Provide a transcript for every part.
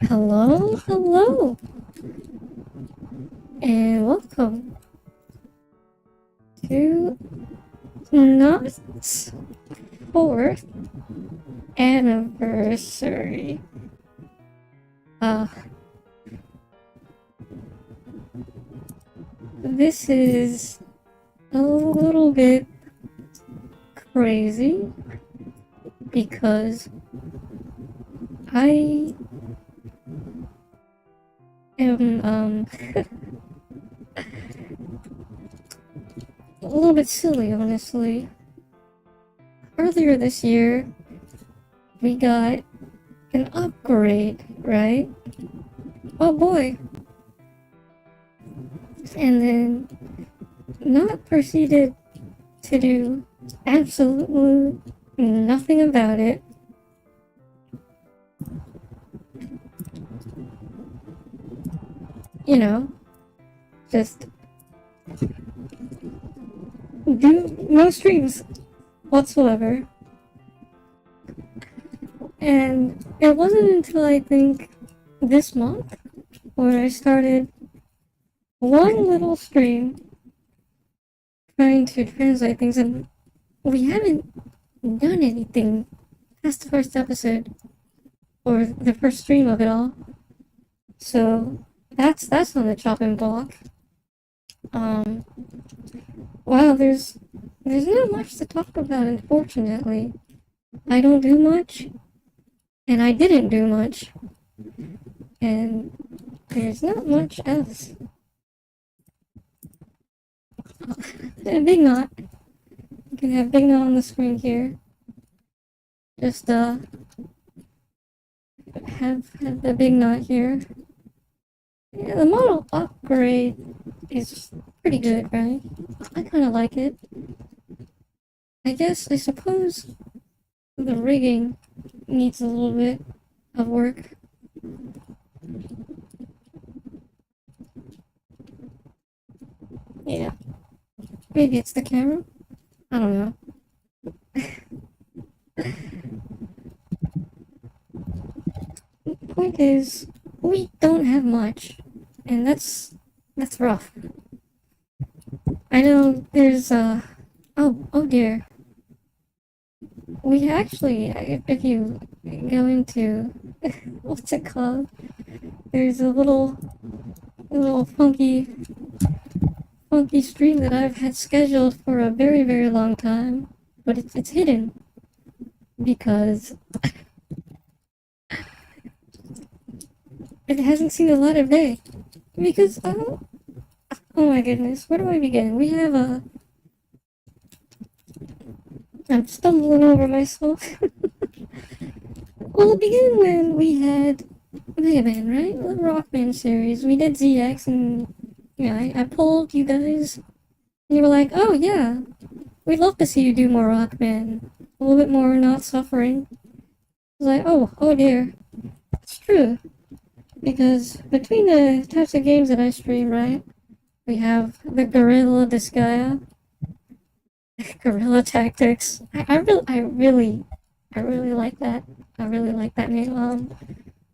Hello, hello, and welcome to Nott's 4th anniversary. Uh, this is a little bit crazy because I am, a little bit silly, honestly. Earlier this year, we got an upgrade, right? Oh boy. And then Not proceeded to do absolutely nothing about it. You know, just do no streams whatsoever. And it wasn't until I think this month where I started one little stream trying to translate things, and we haven't done anything past the first episode or the first stream of it all. So that's on the chopping block. Wow, there's not much to talk about, unfortunately. I don't do much, and I didn't do much, and there's not much else. A big knot. You can have big knot on the screen here. Just have the big knot here. Yeah, the model upgrade is pretty good, right? I kind of like it. I suppose the rigging needs a little bit of work. Yeah. Maybe it's the camera? I don't know. The point is, we don't have much, and that's rough. I know there's oh dear. We actually, if you go into what's it called? There's a little funky stream that I've had scheduled for a very long time, but it's hidden because it hasn't seen the light of day. Because oh my goodness, where do I begin? We have I'm stumbling over myself. Well, it began when we had Mega Man, right? The Rockman series. We did ZX, and I polled you guys, and you were like, "Oh yeah, we'd love to see you do more Rockman, a little bit more not suffering." I was like, "Oh dear, it's true." Because between the types of games that I stream, right, we have the Guerrilla Disgaea, Guerrilla Tactics. I really like that. I really like that name.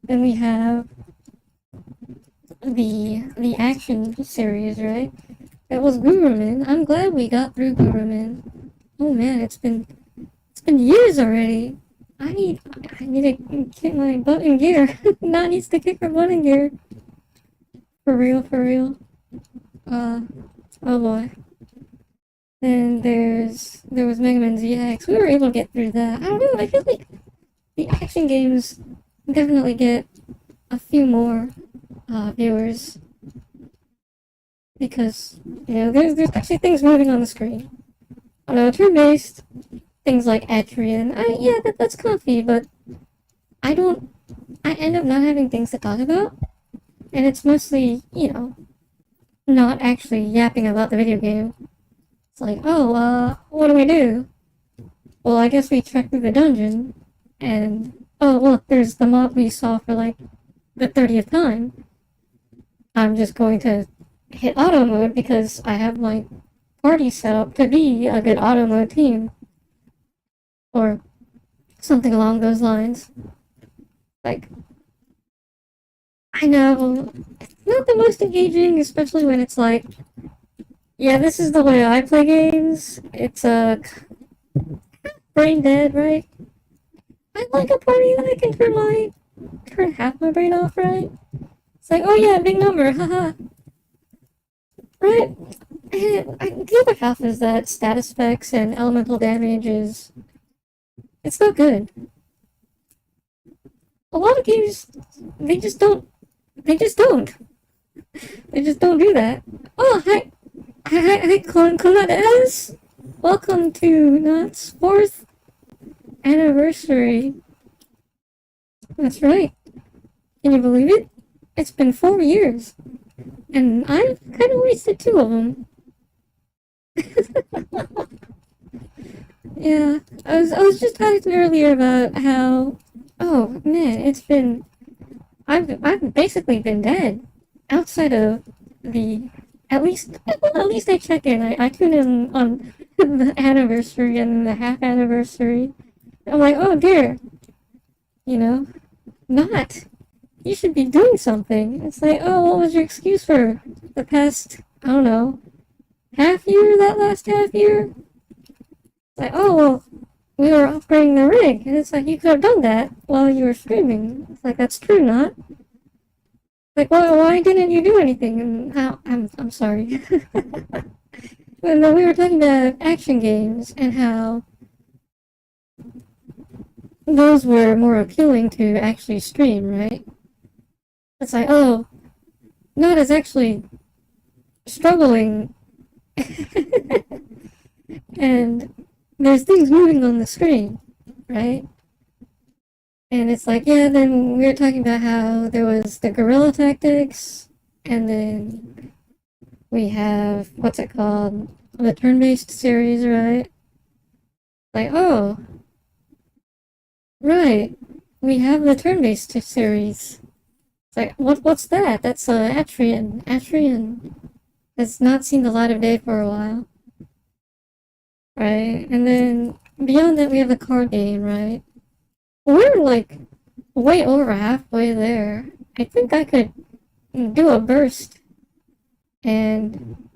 Then we have the action series, right? It was Guruman. I'm glad we got through Guruman. Oh man, it's been years already. I need to kick my butt in gear. Not needs to kick her butt in gear. For real. Oh boy. Then there was Mega Man ZX. We were able to get through that. I don't know, I feel like the action games definitely get a few more viewers. Because, there's actually things moving on the screen. I know, turn-based, things like Atrian, yeah, that's comfy, but I end up not having things to talk about. And it's mostly, not actually yapping about the video game. It's like, what do we do? Well, I guess we check through the dungeon, and, oh, look, there's the mob we saw for, like, the 30th time. I'm just going to hit auto mode because I have my party set up to be a good auto mode team. Or something along those lines. Like, I know. It's not the most engaging, especially when it's like, yeah, this is the way I play games. It's brain dead, right? I like a party that I can turn half my brain off, right? It's like, oh yeah, big number, haha, right? And the other half is that status effects and elemental damage is, it's not good. A lot of games, they just don't, they just don't, they just don't do that. Oh, hi, Clonades! Welcome to Knott's 4th anniversary. That's right. Can you believe it? It's been 4 years, and I've kind of wasted 2 of them. Yeah, I was just talking earlier about how, oh man, I've basically been dead outside of the, at least I check in. I tune in on the anniversary and the half anniversary. I'm like, oh dear, you know, not. You should be doing something. It's like, oh, what was your excuse for the past, I don't know, half year, that last half year? Like, oh, well, we were upgrading the rig. And it's like, you could have done that while you were streaming. It's like, that's true, not? Like, well, why didn't you do anything? And I'm sorry. When we were talking about action games and how those were more appealing to actually stream, right? It's like, oh, not as actually struggling. And there's things moving on the screen, right? And it's like, yeah, then we were talking about how there was the guerrilla tactics, and then we have, what's it called? The turn-based series, right? Like, oh, right. We have the turn-based series. It's like, what's that? That's Atrian. Atrian has not seen the light of day for a while. Right? And then beyond that we have the card game, right? We're like way over halfway there. I think I could do a burst and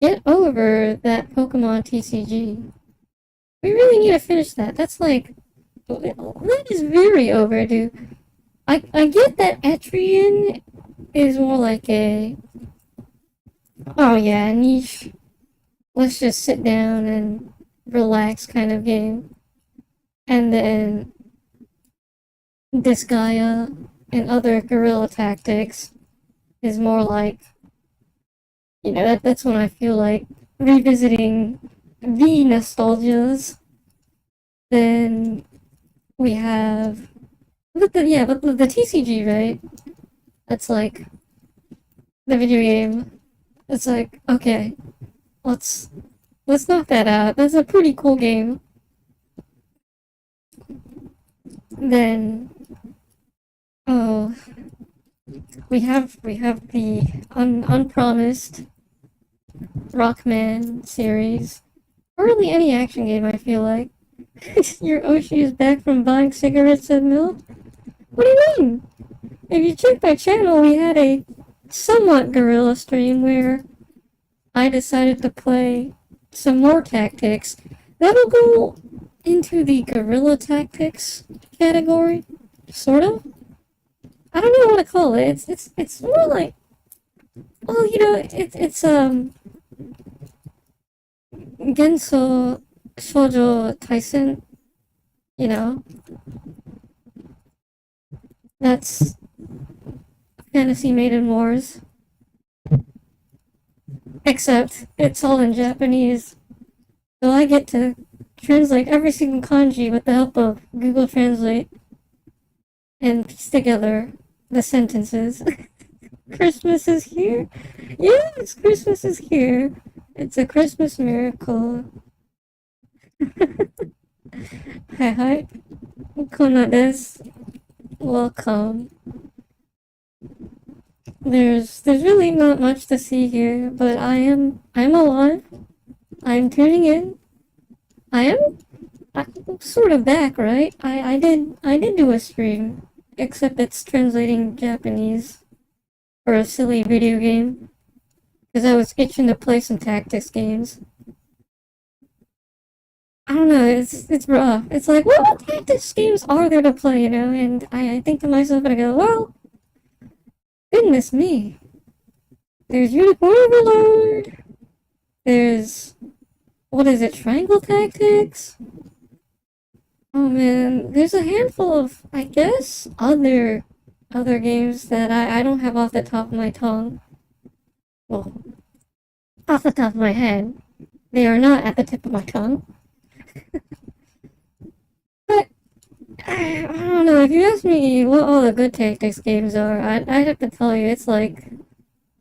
get over that Pokemon TCG. We really need to finish that. That's like, that is very overdue. I get that Etrian is more like a, oh yeah, niche, let's just sit down and relax kind of game. And then Disgaea and other guerrilla tactics is more like, that's when I feel like revisiting the nostalgias. Then we have, but the TCG, right? That's like the video game. It's like, okay, let's knock that out. That's a pretty cool game. Then, oh, we have the unpromised Rockman series. Or really any action game, I feel like. Your Oshi is back from buying cigarettes at Mill? What do you mean? If you check my channel, we had a somewhat guerrilla stream where I decided to play some more tactics. That'll go into the guerrilla tactics category, sort of. I don't know what to call it. It's more like, well, it's Genso Shoujo Tyson, you know. That's Fantasy Maiden Wars. Except it's all in Japanese. So I get to translate every single kanji with the help of Google Translate and piece together the sentences. Christmas is here? Yes, Christmas is here. It's a Christmas miracle. Hi hi. Kona desu. Welcome. There's really not much to see here, but I'm alive. I'm tuning in. I'm sort of back, right? I did do a stream except it's translating Japanese for a silly video game. Because I was itching to play some tactics games. I don't know, it's rough. It's like, what tactics games are there to play, you know? And I think to myself, and I go, well, goodness me. There's Unicorn Overlord. There's, what is it, Triangle Tactics? Oh man, there's a handful of, I guess, other games that I don't have off the top of my tongue. Well, off the top of my head. They are not at the tip of my tongue. But I don't know. If you ask me what all the good tactics games are, I'd have to tell you it's like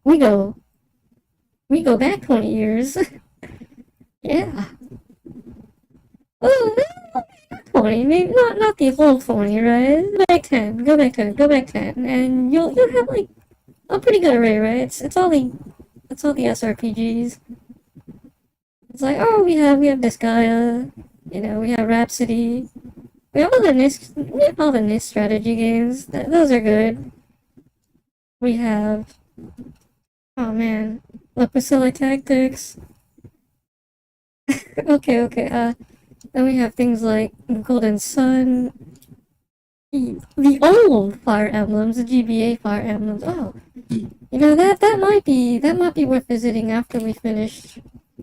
we go we go back 20 years. Yeah. Well, not 20, maybe not the whole 20, right? Go back 10. Go back 10. Go back 10, and you'll have like a pretty good array, right? It's all the SRPGs. It's like, oh, we have Disgaea, you know, we have Rhapsody. We have all the NIS strategy games. Those are good. We have, oh man, Leprosilla Tactics. Okay. Then we have things like Golden Sun, the old Fire Emblems, the GBA Fire Emblems. Oh, you know that might be worth visiting after we finish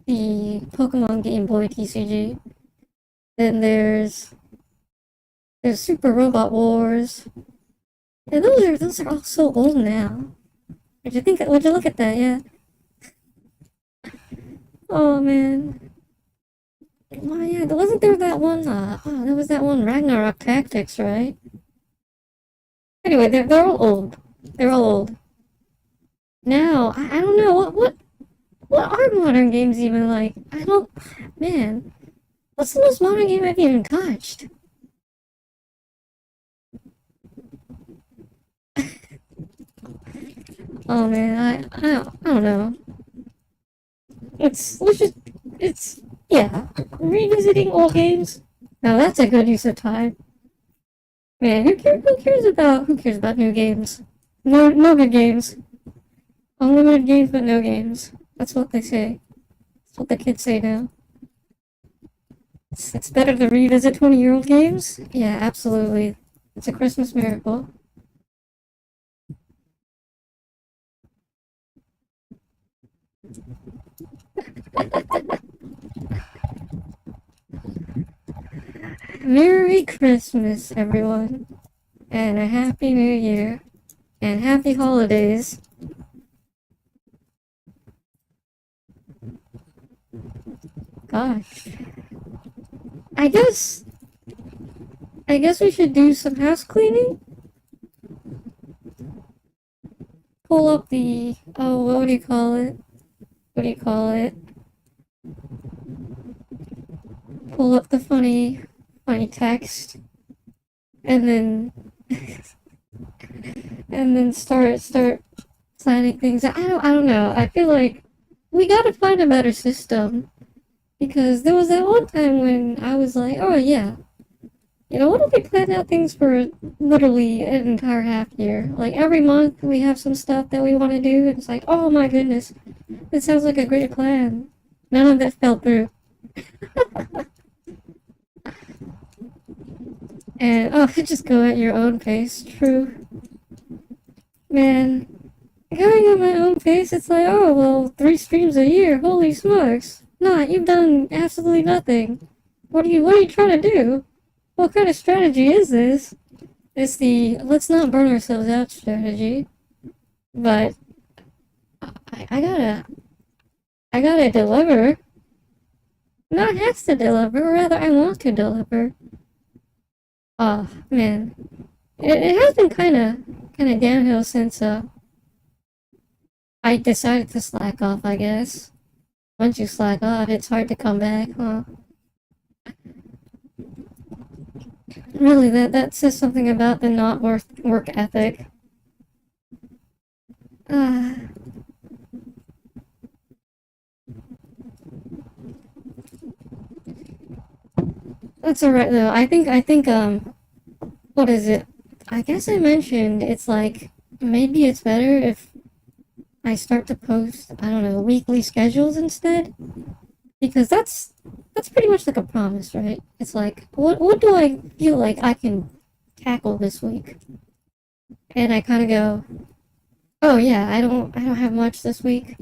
the Pokemon Game Boy TCG. Then there's Super Robot Wars. Yeah, those are all so old now. Would you look at that, yeah? Oh man. Oh yeah, wasn't there that one there was that one Ragnarok Tactics, right? Anyway, they're all old. They're all old. Now, I don't know what are modern games even like? I don't, man. What's the most modern game I've even touched? Oh man, I don't know. It's yeah, revisiting old games. Now that's a good use of time. Man, who cares about new games? No good games. Unlimited games but no games. That's what they say. That's what the kids say now. It's better to revisit 20-year-old games? Yeah, absolutely. It's a Christmas miracle. Merry Christmas, everyone. And a Happy New Year. And Happy Holidays. Gosh. I guess we should do some house cleaning. Pull up the, oh, what do you call it? What do you call it? Pull up the funny text, and then and then start planning things. I don't know. I feel like we gotta find a better system, because there was that one time when I was like, oh yeah, you know, what if we plan out things for literally an entire half year? Like every month we have some stuff that we want to do, and it's like, oh my goodness, this sounds like a great plan. None of that fell through. And, oh, just go at your own pace, true. Man, going at my own pace, it's like, oh, well, 3 streams a year, holy smokes. Nah, you've done absolutely nothing. What are you trying to do? What kind of strategy is this? It's the, let's not burn ourselves out strategy. But, I gotta deliver. Not has to deliver, or rather, I want to deliver. Oh man, it has been kind of downhill since I decided to slack off. I guess once you slack off, it's hard to come back, huh? Really, that says something about the not work ethic. Uh, that's alright though. I think what is it? I guess I mentioned it's like maybe it's better if I start to post, I don't know, weekly schedules instead, because that's pretty much like a promise, right? It's like what do I feel like I can tackle this week? And I kind of go, "Oh yeah, I don't have much this week.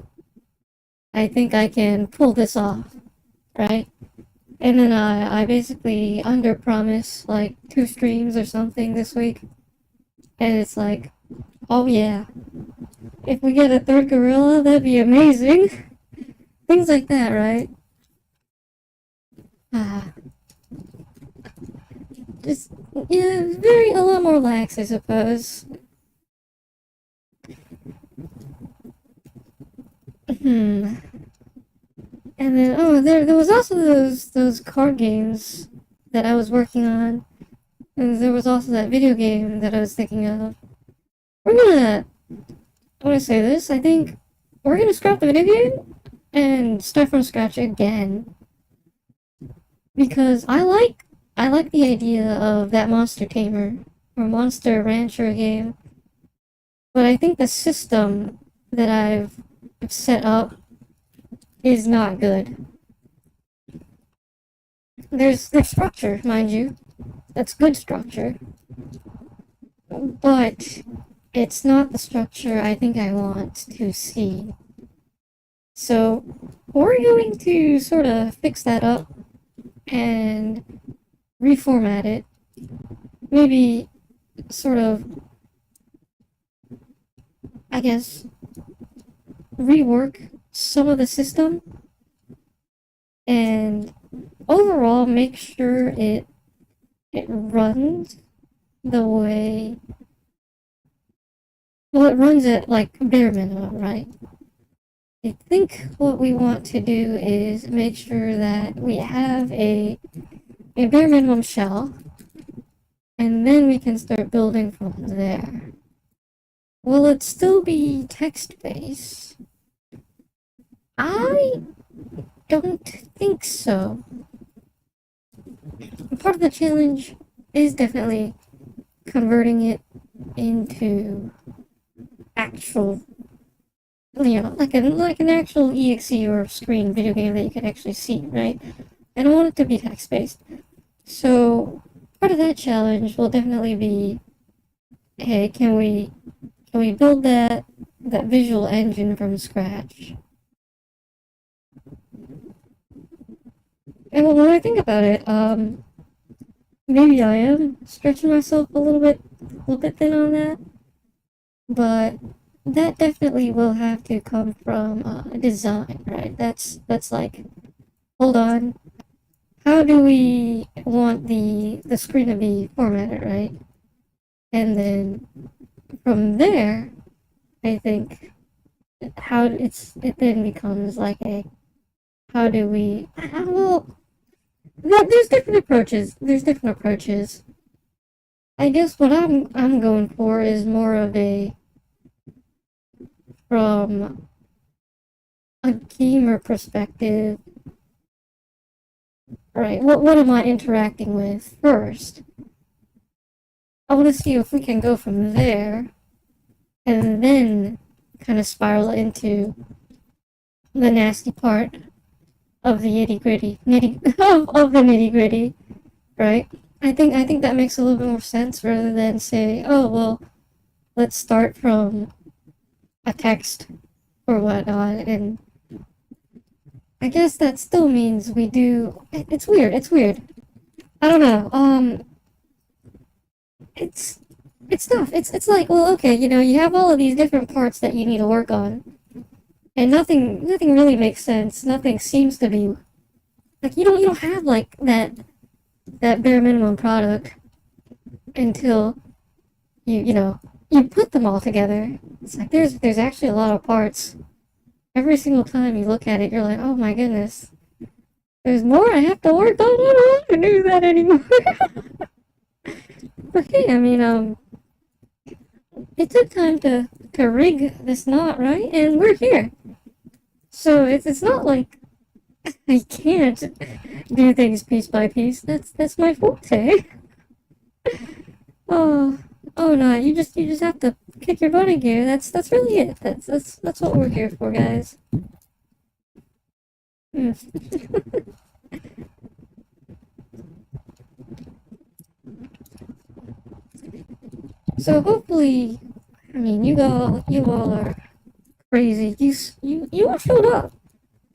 I think I can pull this off." Right? And then I basically under promise like 2 streams or something this week. And it's like, oh yeah, if we get a third gorilla, that'd be amazing. Things like that, right? Ah, just, yeah, very, a lot more lax, I suppose. Hmm. And then, oh, there was also those card games that I was working on. And there was also that video game that I was thinking of. We're gonna I want to say this. I think we're gonna scrap the video game and start from scratch again because I like the idea of that Monster Tamer or Monster Rancher game, but I think the system that I've set up is not good. There's structure, mind you. That's good structure, but it's not the structure I think I want to see. So we're going to sort of fix that up and reformat it. Maybe sort of, I guess, rework some of the system and overall make sure it runs the way, well, it runs at like bare minimum, right? I think what we want to do is make sure that we have a bare minimum shell, and then we can start building from there. Will it still be text-based? I don't think so. Part of the challenge is definitely converting it into actual, like an actual EXE or screen video game that you can actually see, right? I don't want it to be text-based. So part of that challenge will definitely be, hey, can we build that visual engine from scratch? And when I think about it, maybe I am stretching myself a little bit thin on that, but that definitely will have to come from design, right? That's like, hold on, how do we want the screen to be formatted, right? And then from there, I think it then becomes like a how do we well there's different approaches. There's different approaches. I guess what I'm going for is more of a from a gamer perspective. Right, what am I interacting with first? I want to see if we can go from there and then kind of spiral into the nasty part of the nitty gritty, of the nitty gritty, right? I think that makes a little bit more sense rather than say, oh well, let's start from a text or whatnot, and I guess that still means we do. It's weird. It's weird. I don't know. It's it's tough. It's like, well, okay, you have all of these different parts that you need to work on, and nothing really makes sense. Nothing seems to be like you don't have like that bare minimum product until you put them all together. It's like there's actually a lot of parts. Every single time you look at it, you're like, oh my goodness, there's more I have to work on. I don't want to do that anymore. But hey, I mean, it took time to rig this knot, right? And we're here. So it's not like I can't do things piece by piece. That's my forte. Oh, Oh no, you just have to kick your butt in gear. That's really it. That's what we're here for, guys. Mm. So hopefully, I mean, you all are crazy. You all showed up.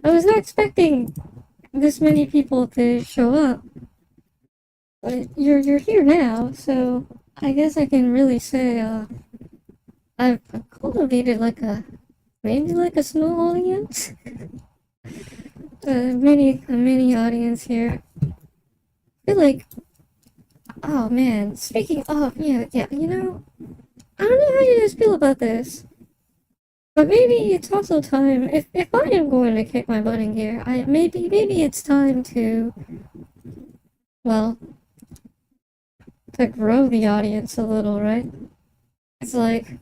I was not expecting this many people to show up, but you're here now, so I guess I can really say I've cultivated like maybe like a small audience, a mini audience here. I feel like, oh man, speaking of, yeah, I don't know how you guys feel about this, but maybe it's also time, if I am going to kick my butt in gear, maybe it's time to, well, to grow the audience a little, right? It's like,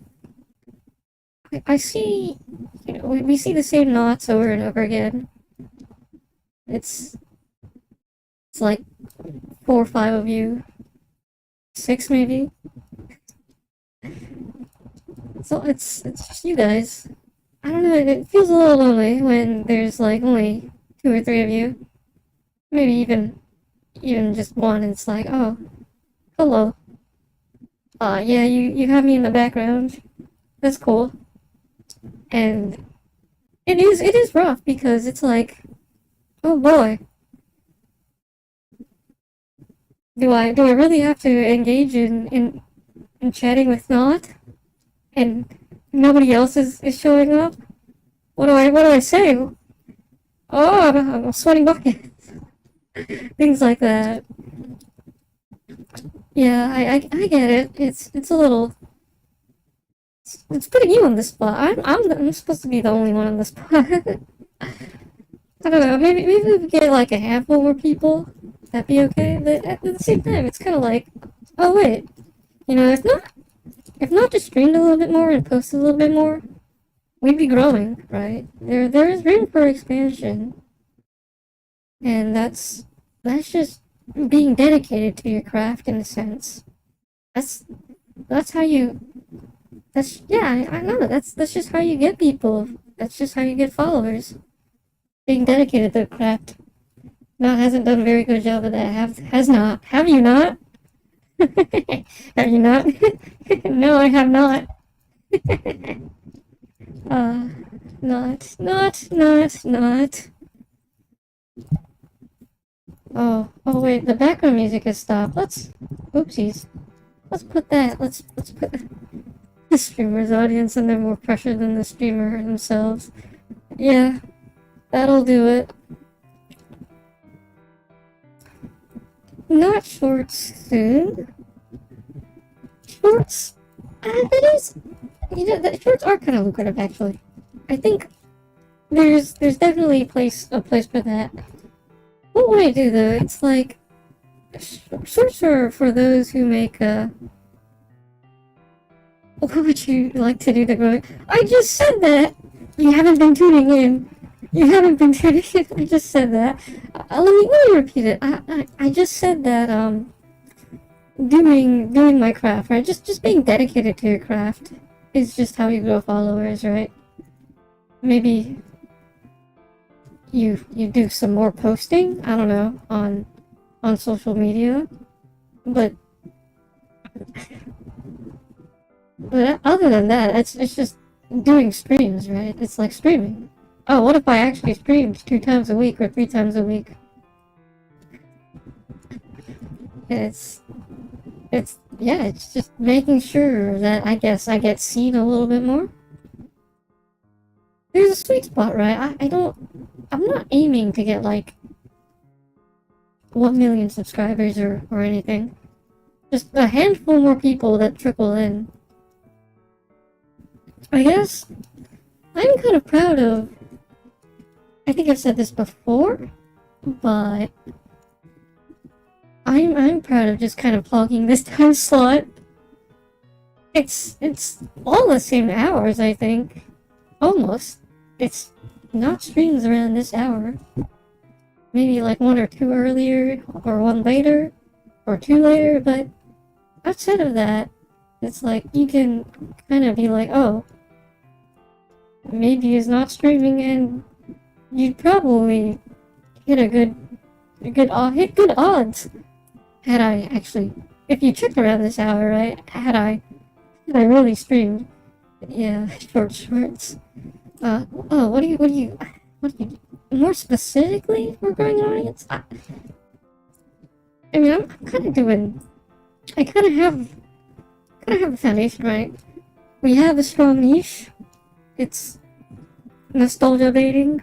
I see, we see the same knots over and over again. It's, it's like 4 or 5 of you, 6 maybe. So it's just you guys. I don't know, it feels a little lonely when there's like only 2 or 3 of you. Maybe even just one, and it's like, oh, hello. Yeah, you have me in the background. That's cool. And it is rough because it's like, oh boy, do I really have to engage in chatting with Not, and nobody else is showing up? What do I say? Oh, I'm sweating buckets. Things like that. Yeah, I get it. It's a little. It's putting you on the spot. I'm supposed to be the only one on the spot. I don't know. Maybe we could get like a handful more people. That'd be okay. But at the same time, it's kind of like, oh wait, if not just streamed a little bit more and posted a little bit more, we'd be growing, right? There is room for expansion, and that's just being dedicated to your craft in a sense. That's that's how you. That's yeah. I know. That's just how you get people. That's just how you get followers. Being dedicated to the craft. Not hasn't done a very good job of that. Has not. Have you not? Have you not? No, I have not. uh, not. Oh wait, the background music has stopped. Oopsies. Let's put the streamer's audience under more pressure than the streamer themselves. Yeah, that'll do it. Not shorts soon. Shorts, that is, the shorts are kind of lucrative actually. I think there's definitely a place for that. What would I do though? It's like shorts are for those who make what would you like to do to grow? I just said that. You haven't been tuning in. You haven't been tuning in. I just said that. Let me repeat it. I just said that doing my craft, right? Just being dedicated to your craft is just how you grow followers, right? Maybe you do some more posting, I don't know, on social media, but other than that, it's just doing streams, right? It's like streaming. Oh, what if I actually streamed 2 times a week or 3 times a week? It's yeah, it's just making sure that I guess I get seen a little bit more. There's a sweet spot, right? I'm not aiming to get like 1 million subscribers or anything. Just a handful more people that trickle in. I guess I'm kind of proud of. I think I've said this before, but I'm proud of just kind of plugging this time slot. It's all the same hours, I think. Almost. It's not streams around this hour. Maybe like 1 or 2 earlier, or 1 later, or 2 later, but outside of that, It's like, you can kind of be like, oh, maybe he's not streaming, and you'd probably hit hit good odds had I actually, if you checked around this hour, right, had I really streamed. Yeah, shorts. Oh, what do you, more specifically for growing audience? I mean, I'm kind of doing, I kind of have a foundation, right? We have a strong niche. It's nostalgia baiting.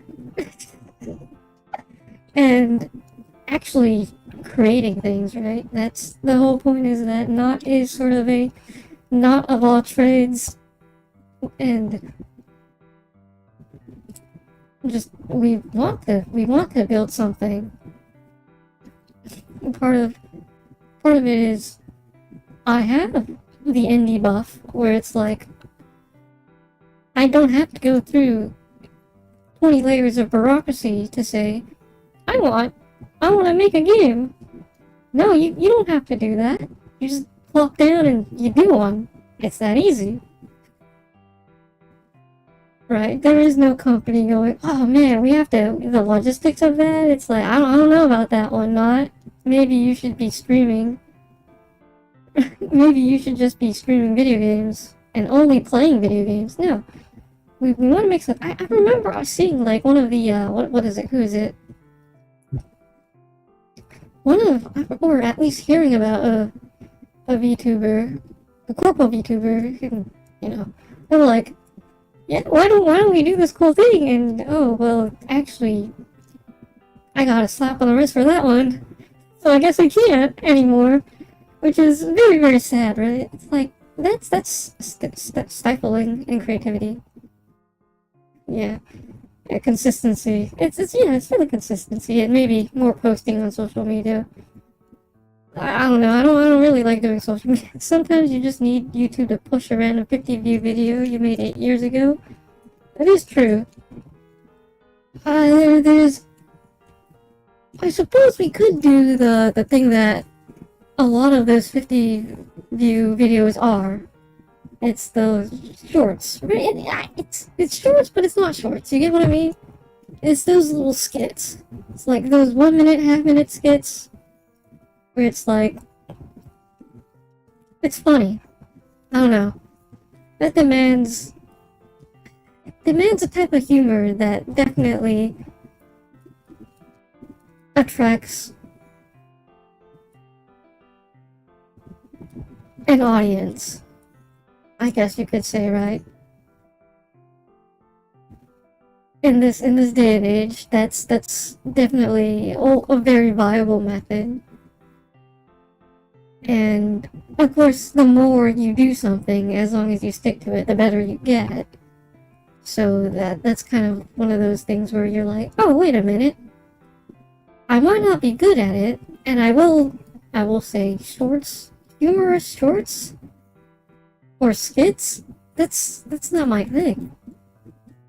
And actually creating things, right? That's the whole point, is that Not is sort of a not of all trades, and just we want to build something. Part of it is I have the indie buff where it's like I don't have to go through 20 layers of bureaucracy to say I want to make a game. No, you don't have to do that. You just plop down and you do one. It's that easy. Right? There is no company going, oh man, we have to, the logistics of that, it's like, I don't know about that one, Not. Maybe you should be streaming. Maybe you should just be streaming video games and only playing video games. No. We want to make some, I remember seeing like one of the, what is it, who is it? Or at least hearing about a VTuber, a corpo VTuber, who, you know, they were like, yeah, why don't we do this cool thing? And, oh, well, actually, I got a slap on the wrist for that one, so I guess I can't anymore, which is very, very sad, right? It's like, that's stifling in creativity. Yeah. Yeah, consistency. It's really consistency, and maybe more posting on social media. I don't know. I don't really like doing social media. Sometimes you just need YouTube to push a random 50-view video you made 8 years ago. That is true. There's. I suppose we could do the thing that a lot of those 50-view videos are. It's those shorts. It's shorts, but it's not shorts. You get what I mean? It's those little skits. It's like those 1 minute, half-minute skits where it's like, it's funny. I don't know. That demands a type of humor that definitely attracts an audience. I guess you could say, right? In this day and age, that's definitely a very viable method. And of course, the more you do something, as long as you stick to it, the better you get. So that's kind of one of those things where you're like, oh, wait a minute, I might not be good at it, and I will say shorts, humorous shorts, or skits. That's not my thing.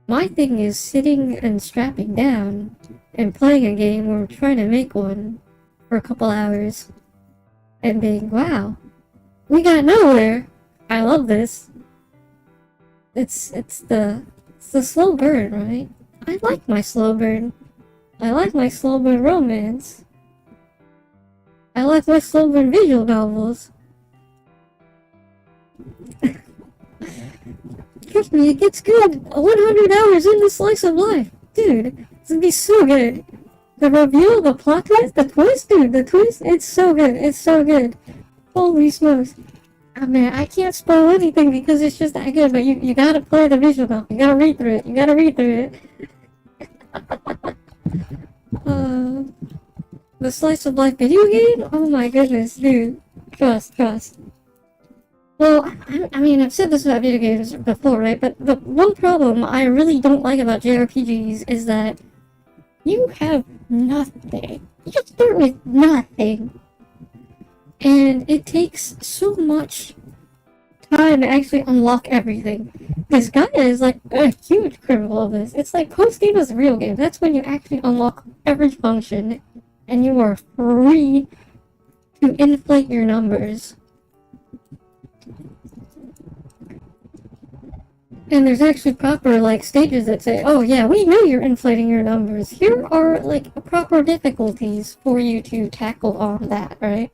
My thing is sitting and strapping down and playing a game or trying to make one for a couple hours and being, wow, we got nowhere. I love this. It's the slow burn, right? I like my slow burn. I like my slow burn romance. I like my slow burn visual novels. Trust me, it gets good. 100 hours in the slice of life. Dude, it's gonna be so good. The reveal, the plot twist, dude, the twist, it's so good. It's so good. Holy smokes. Oh man, I can't spoil anything because it's just that good, but you gotta play the visual novel. You gotta read through it. The slice of life video game? Oh my goodness, dude. Trust. Well, I mean, I've said this about video games before, right? But the one problem I really don't like about JRPGs is that you have nothing. You start with nothing. And it takes so much time to actually unlock everything. This guy is like a huge criminal of this. It's like post-game is a real game. That's when you actually unlock every function and you are free to inflate your numbers. And there's actually proper, like, stages that say, oh yeah, we know you're inflating your numbers. Here are, like, proper difficulties for you to tackle on that, right?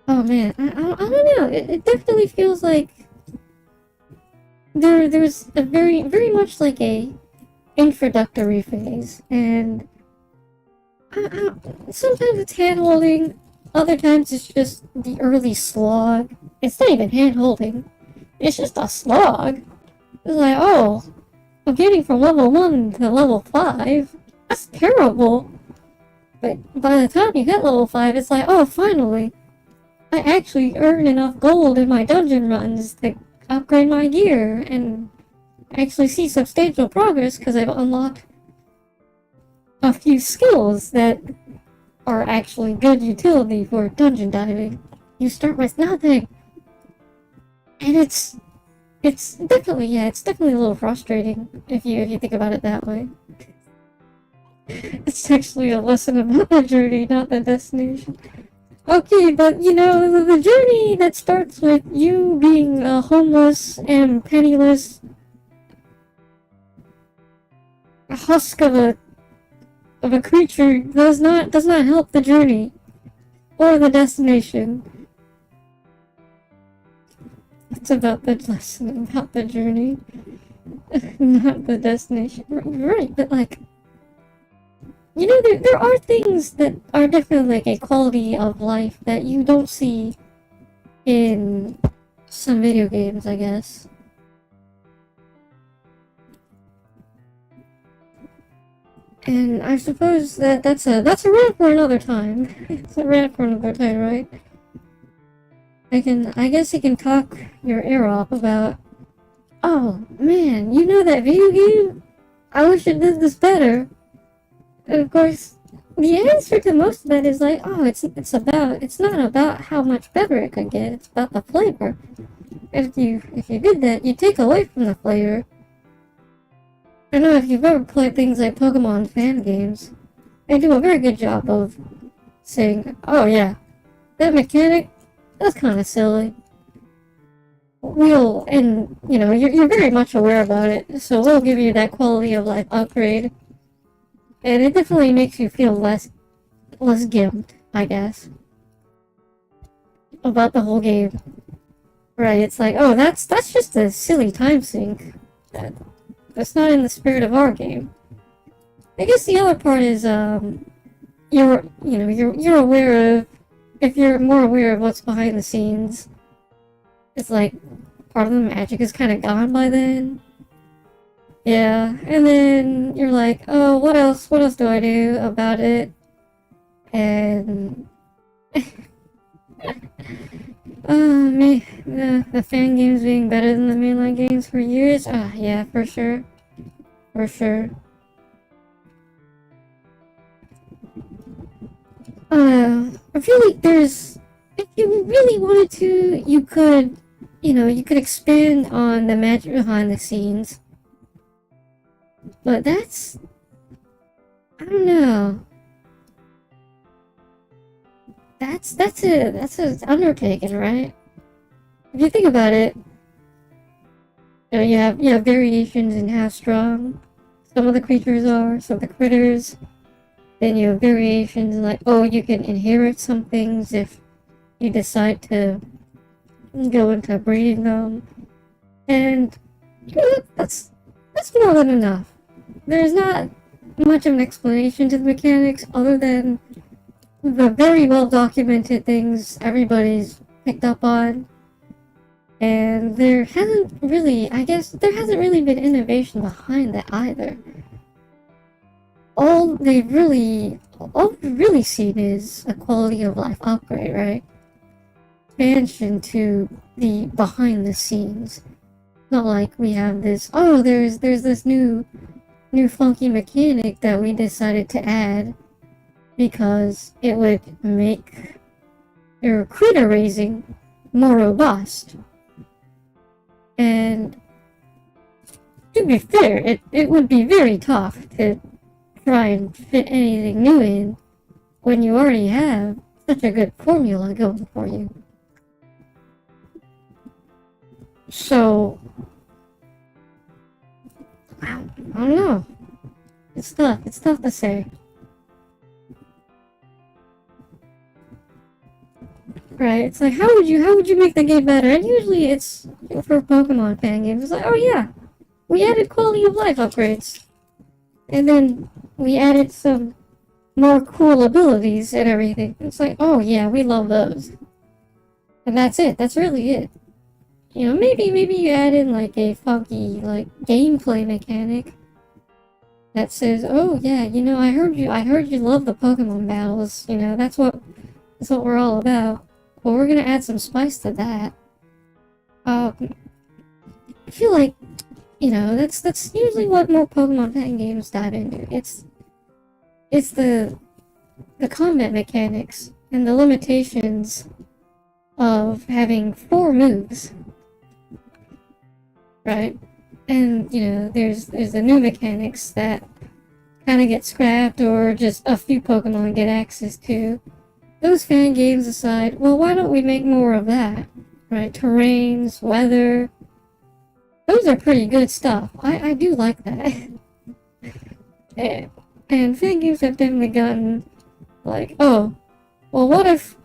Oh man, I don't know. It definitely feels like there's a very much like a introductory phase, and sometimes it's hand holding, other times it's just the early slog. It's not even hand holding, it's just a slog. It's like, oh, I'm getting from level 1 to level 5. That's terrible. But by the time you get level 5, it's like, oh, finally. I actually earn enough gold in my dungeon runs to upgrade my gear and actually see substantial progress because I've unlocked a few skills that are actually good utility for dungeon diving. You start with nothing. And it's definitely, yeah, it's definitely a little frustrating if you think about it that way. It's actually a lesson about the journey, not the destination. Okay, but you know, the journey that starts with you being a homeless and penniless husk of a creature does not help the journey or the destination. It's about the lesson, about the journey, not the destination. Right, but like, you know, there are things that are definitely like a quality of life that you don't see in some video games, I guess. And I suppose that's a rant for another time. It's a rant for another time, right? I guess you can talk your ear off about, oh man, you know that video game? I wish it did this better. And of course, the answer to most of that is like, oh, it's not about how much better it could get, it's about the flavor. If you did that, you take away from the flavor. I don't know if you've ever played things like Pokemon fan games. They do a very good job of saying, oh yeah, that mechanic, that's kind of silly. And you know, you're very much aware about it, so we'll give you that quality of life upgrade. And it definitely makes you feel less gimped, I guess, about the whole game. Right, it's like, oh, that's just a silly time sink. That's not in the spirit of our game. I guess the other part is, you're aware of, if you're more aware of what's behind the scenes, it's like, part of the magic is kind of gone by then. Yeah, and then you're like, oh, what else do I do about it? And the fan games being better than the mainline games for years? Yeah, for sure. For sure. I feel like there's, if you really wanted to, you could expand on the magic behind the scenes. But that's, I don't know. That's an undertaking, right? If you think about it, you have variations in how strong some of the creatures are, some of the critters. Then you have variations in like, oh, you can inherit some things if you decide to go into breeding them. And you know, that's more than enough. There's not much of an explanation to the mechanics other than the very well documented things everybody's picked up on. And there hasn't really been innovation behind that either. All we've really seen is a quality of life upgrade, right? Expansion to the behind the scenes. Not like we have this, oh, there's this new funky mechanic that we decided to add because it would make your critter raising more robust. And to be fair, it would be very tough to try and fit anything new in when you already have such a good formula going for you. So, I don't know. It's tough. It's tough to say. Right? It's like, how would you make the game better? And usually it's for Pokemon fan games. It's like, oh yeah, we added quality of life upgrades, and then we added some more cool abilities and everything. It's like, oh yeah, we love those. And that's it. That's really it. You know, maybe you add in like a funky like gameplay mechanic that says, oh yeah, you know, I heard you love the Pokemon battles. You know, that's what we're all about. Well, we're gonna add some spice to that. I feel like, you know, that's usually what more Pokemon fan games dive into. It's the combat mechanics and the limitations of having 4 moves, right? And you know, there's the new mechanics that kind of get scrapped or just a few Pokemon get access to. Those fan games aside, well, why don't we make more of that? Right? Terrains, weather. Those are pretty good stuff. I do like that. And fan games have definitely gotten like, oh, well, what if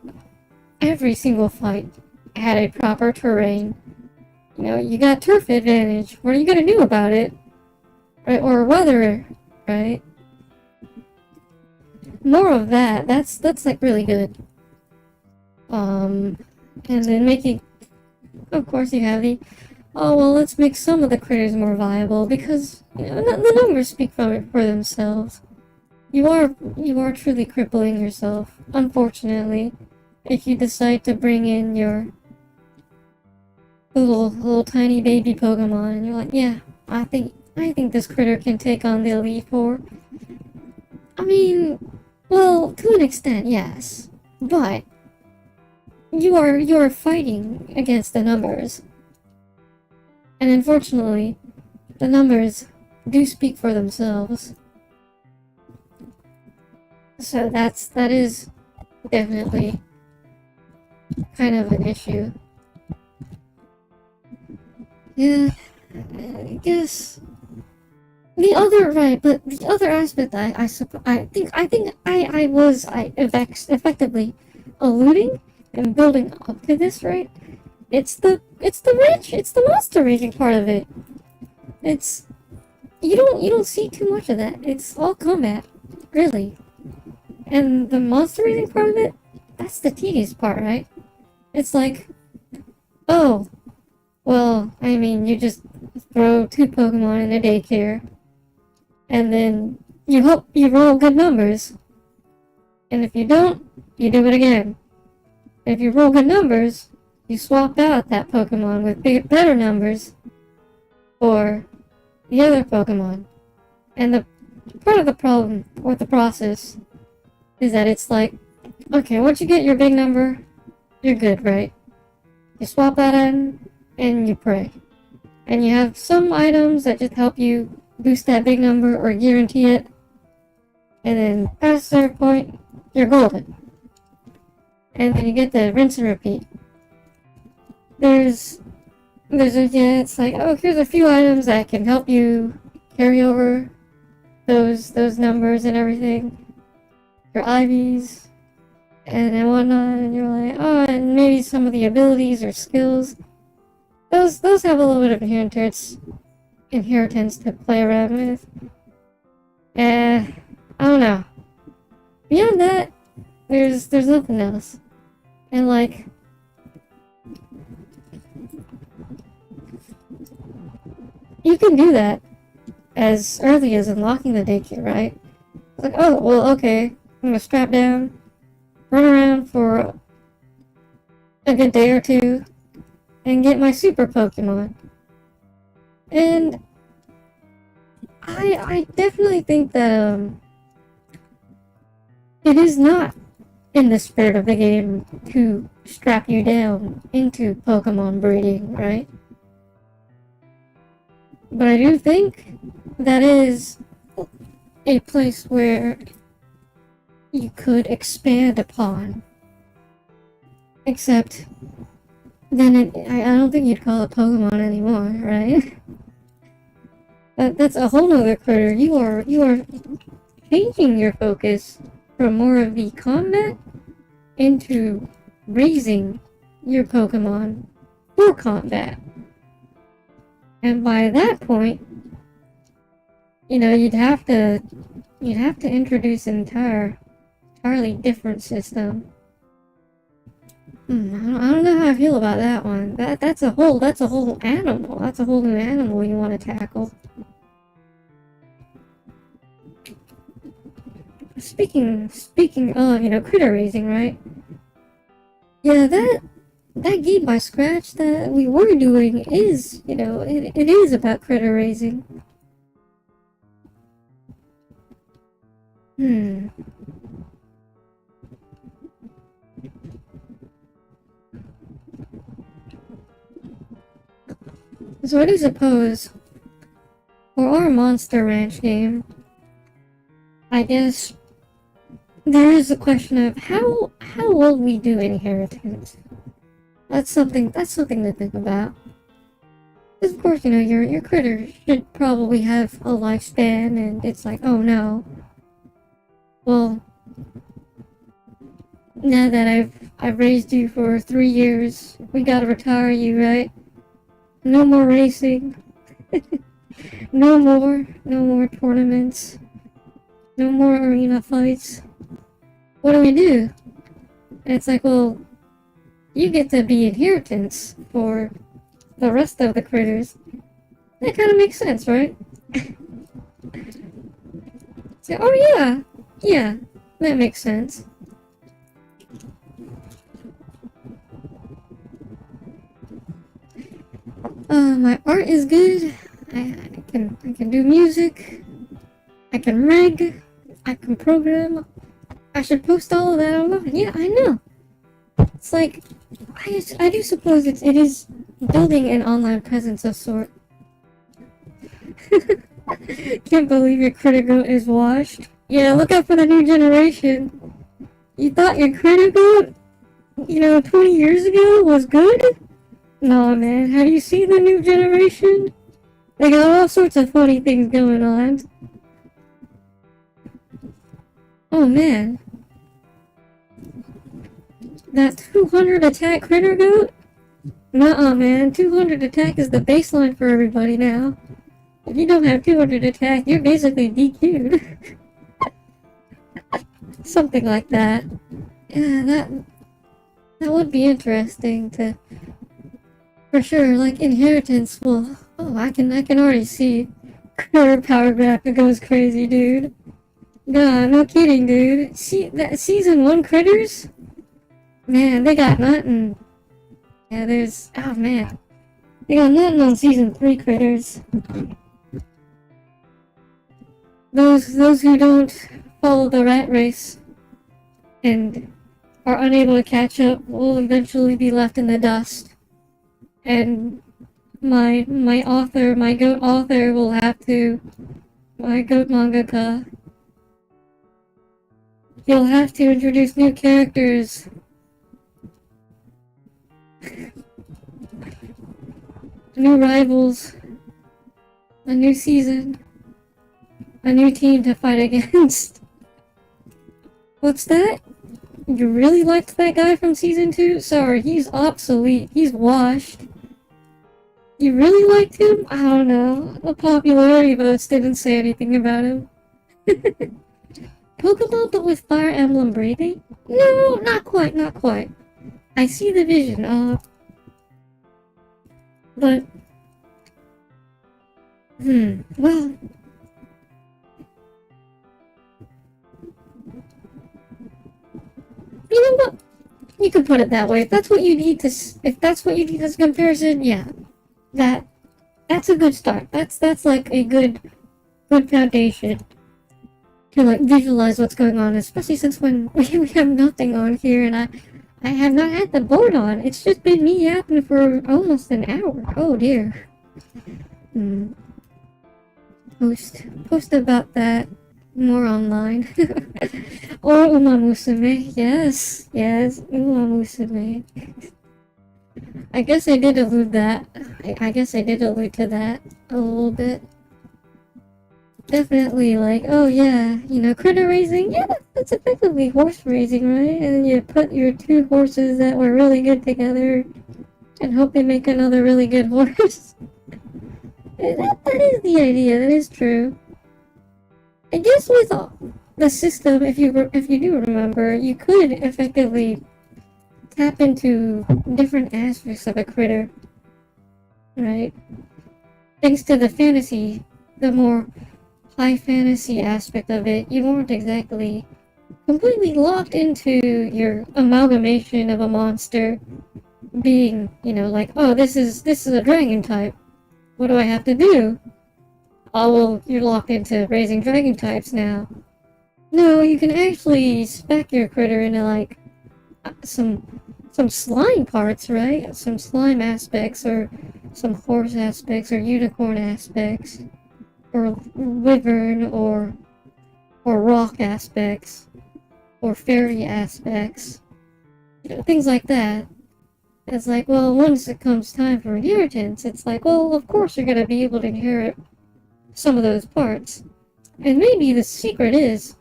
every single fight had a proper terrain? You know, you got turf advantage. What are you gonna do about it? Right? Or weather, right? More of that. That's like really good. And then making, of course, you have the, oh well, let's make some of the critters more viable because you know the numbers speak for themselves. You are truly crippling yourself, unfortunately, if you decide to bring in your little tiny baby Pokemon and you're like, yeah, I think this critter can take on the Elite Four. I mean, well, to an extent, yes, but you are fighting against the numbers, and unfortunately, the numbers do speak for themselves. So that is definitely kind of an issue. Yeah, I guess the other but the other aspect I think I was effectively alluding and building up to this, right? It's the monster raging part of it. It's you don't see too much of that. It's all combat, really. And the monster raging part of it, that's the tedious part, right? It's like, oh, well, I mean, you just throw 2 Pokemon in a daycare, and then you hope you roll good numbers. And if you don't, you do it again. If you roll good numbers, you swap out that Pokemon with better numbers for the other Pokemon. And the part of the problem with the process is that it's like, okay, once you get your big number, you're good, right? You swap that in, and you pray. And you have some items that just help you boost that big number or guarantee it. And then past a certain point, you're golden. And then you get the rinse and repeat. There's it's like, oh, here's a few items that can help you carry over those numbers and everything. Your IVs and whatnot, and you're like, oh, and maybe some of the abilities or skills. Those have a little bit of inheritance to play around with. I don't know. Beyond that, there's nothing else. And like, you can do that as early as unlocking the daycare, right? It's like, oh, well, okay, I'm gonna strap down, run around for a good day or two, and get my super Pokemon. And I definitely think that it is not in the spirit of the game to strap you down into Pokemon breeding, right? But I do think that is a place where you could expand upon. Except, then I don't think you'd call it Pokemon anymore, right? That's a whole nother critter. You are changing your focus from more of the combat into raising your Pokemon for combat. And by that point, you'd have to introduce an entirely different system. I don't know how I feel about that one. That's a whole animal. That's a whole new animal you want to tackle. Speaking of, critter raising, right? Yeah, that game by Scratch that we were doing is, it is about critter raising. So I do suppose, for our Monster Ranch game, I guess there is a question of how will we do inheritance? That's something to think about. Because of course, your critter should probably have a lifespan, and it's like, oh no. Well, now that I've raised you for 3 years, we gotta retire you, right? No more racing. No more tournaments. No more arena fights. What do we do? And it's like, well, you get to be inheritance for the rest of the critters. That kind of makes sense, right? So, oh yeah, that makes sense. My art is good. I can do music. I can reg. I can program. I should post all of that online. Yeah, I know. It's like, I do suppose it is building an online presence of sort. Can't believe your Critical is washed. Yeah, look out for the new generation. You thought your Critical, 20 years ago was good? No, man. Have you seen the new generation? They got all sorts of funny things going on. Oh, man. That 200 attack critter goat? Nuh-uh, man. 200 attack is the baseline for everybody now. If you don't have 200 attack, you're basically DQ'd. Something like that. Yeah, that would be interesting to... For sure, like, inheritance, well... Oh, I can already see. Critter power graphic goes crazy, dude. Nah, no kidding, dude. See, that season 1 critters? Man, they got nothing. Yeah, there's... Oh, man. They got nothing on season 3 critters. Those who don't follow the rat race and are unable to catch up will eventually be left in the dust. And my goat author will have to... My goat mangaka... He'll have to introduce new characters. New rivals. A new season. A new team to fight against. What's that? You really liked that guy from season 2? Sorry, he's obsolete. He's washed. You really liked him? I don't know. The popularity votes didn't say anything about him. Pokemon but with Fire Emblem breathing? No, not quite. I see the vision, but... well... You know what? You could put it that way. If that's what you need as a comparison, yeah. That's a good start. That's like a good foundation to like visualize what's going on, especially since when we have nothing on here and I have not had the board on. It's just been me yapping for almost an hour. Oh dear. Post about that more online. Or Umamusume. Yes, Umamusume. I guess I did allude to that a little bit. definitely like, oh yeah, critter raising. Yeah, that's effectively horse raising, right? And then you put your two horses that were really good together and hope they make another really good horse. That is the idea. That is true. I guess with the system, if you do remember, you could effectively tap into different aspects of a critter, right? Thanks to the fantasy, the more high fantasy aspect of it, you weren't exactly completely locked into your amalgamation of a monster being, like, oh, this is a dragon type. What do I have to do? Oh, well, you're locked into raising dragon types now. No, you can actually spec your critter into, like, some slime parts, right? Some slime aspects, or some horse aspects, or unicorn aspects, or wyvern, or rock aspects, or fairy aspects. Things like that. It's like, well, once it comes time for inheritance, it's like, well, of course you're gonna be able to inherit some of those parts. And maybe the secret is,